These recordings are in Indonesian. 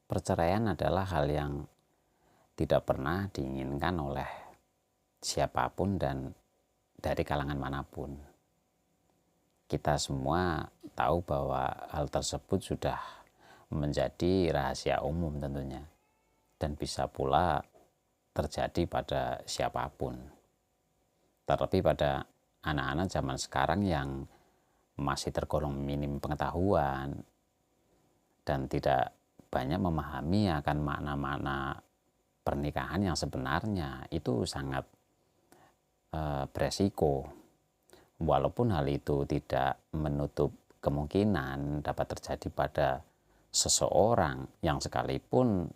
Perceraian adalah hal yang tidak pernah diinginkan oleh siapapun dan dari kalangan manapun. Kita semua tahu bahwa hal tersebut sudah menjadi rahasia umum tentunya, dan bisa pula terjadi pada siapapun. Terlebih pada anak-anak zaman sekarang yang masih tergolong minim pengetahuan dan tidak banyak memahami akan makna-makna pernikahan yang sebenarnya. Itu sangat beresiko. Walaupun hal itu tidak menutup kemungkinan dapat terjadi pada seseorang yang sekalipun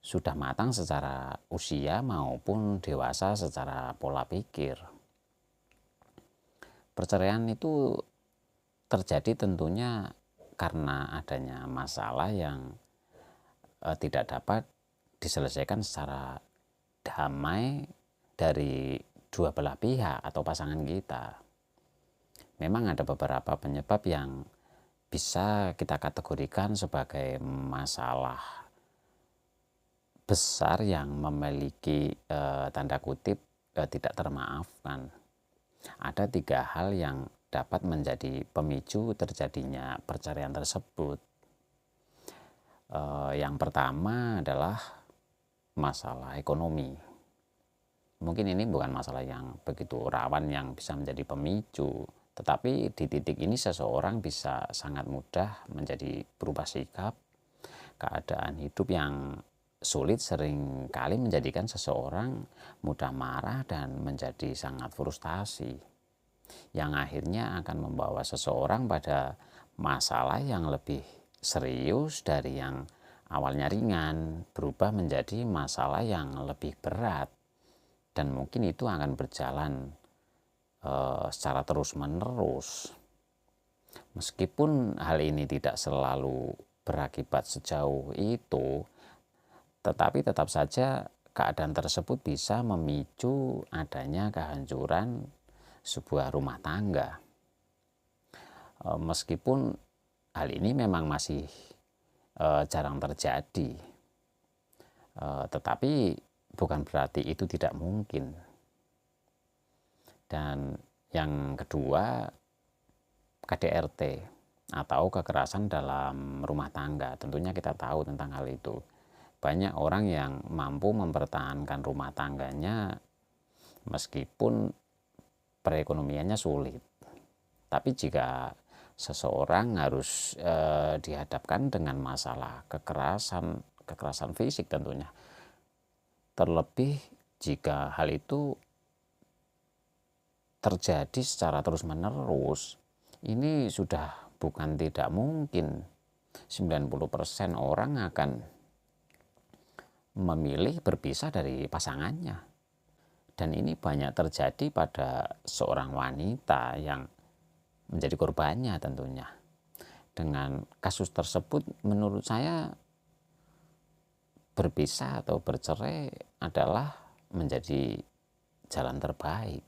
sudah matang secara usia maupun dewasa secara pola pikir. Perceraian itu terjadi tentunya karena adanya masalah yang tidak dapat diselesaikan secara damai dari dua belah pihak atau pasangan kita. Memang ada beberapa penyebab yang bisa kita kategorikan sebagai masalah besar yang memiliki tanda kutip tidak termaafkan. Ada 3 hal yang dapat menjadi pemicu terjadinya perceraian tersebut. Yang pertama adalah masalah ekonomi. Mungkin ini bukan masalah yang begitu rawan yang bisa menjadi pemicu, tetapi di titik ini seseorang bisa sangat mudah menjadi berubah sikap. Keadaan hidup yang sulit sering kali menjadikan seseorang mudah marah dan menjadi sangat frustasi, yang akhirnya akan membawa seseorang pada masalah yang lebih serius dari yang awalnya ringan, berubah menjadi masalah yang lebih berat, dan mungkin itu akan berjalan secara terus-menerus. Meskipun hal ini tidak selalu berakibat sejauh itu, tetapi tetap saja keadaan tersebut bisa memicu adanya kehancuran sebuah rumah tangga. Meskipun hal ini memang masih jarang terjadi, tetapi bukan berarti itu tidak mungkin. Dan yang kedua, KDRT atau kekerasan dalam rumah tangga. Tentunya kita tahu tentang hal itu. Banyak orang yang mampu mempertahankan rumah tangganya meskipun perekonomiannya sulit. Tapi jika seseorang harus dihadapkan dengan masalah kekerasan fisik tentunya, terlebih jika hal itu terjadi secara terus-menerus, ini sudah bukan tidak mungkin 90% orang akan memilih berpisah dari pasangannya. Dan ini banyak terjadi pada seorang wanita yang menjadi korbannya tentunya. Dengan kasus tersebut menurut saya berpisah atau bercerai adalah menjadi jalan terbaik.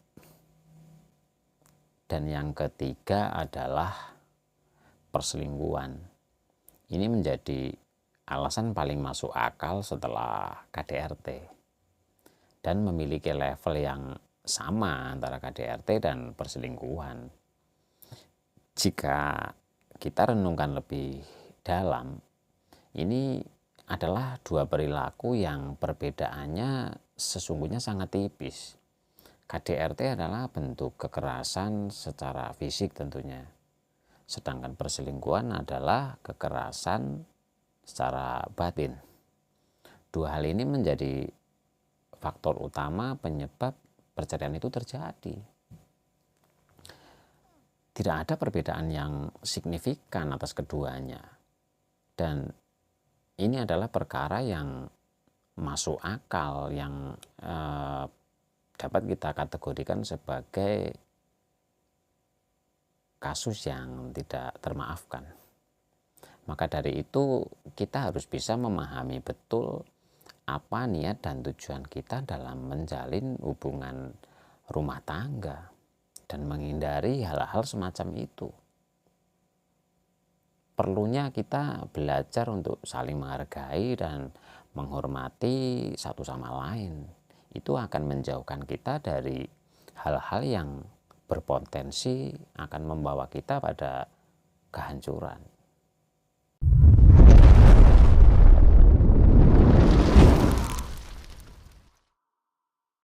Dan yang ketiga adalah perselingkuhan. Ini menjadi alasan paling masuk akal setelah KDRT dan memiliki level yang sama antara KDRT dan perselingkuhan. Jika kita renungkan lebih dalam, ini adalah dua perilaku yang perbedaannya sesungguhnya sangat tipis. KDRT adalah bentuk kekerasan secara fisik tentunya, sedangkan perselingkuhan adalah kekerasan secara batin. Dua hal ini menjadi faktor utama penyebab perceraian itu terjadi. Tidak ada perbedaan yang signifikan atas keduanya, dan ini adalah perkara yang masuk akal, yang dapat kita kategorikan sebagai kasus yang tidak termaafkan. Maka dari itu kita harus bisa memahami betul apa niat dan tujuan kita dalam menjalin hubungan rumah tangga dan menghindari hal-hal semacam itu. perlunya kita belajar untuk saling menghargai dan menghormati satu sama lain. Itu akan menjauhkan kita dari hal-hal yang berpotensi akan membawa kita pada kehancuran.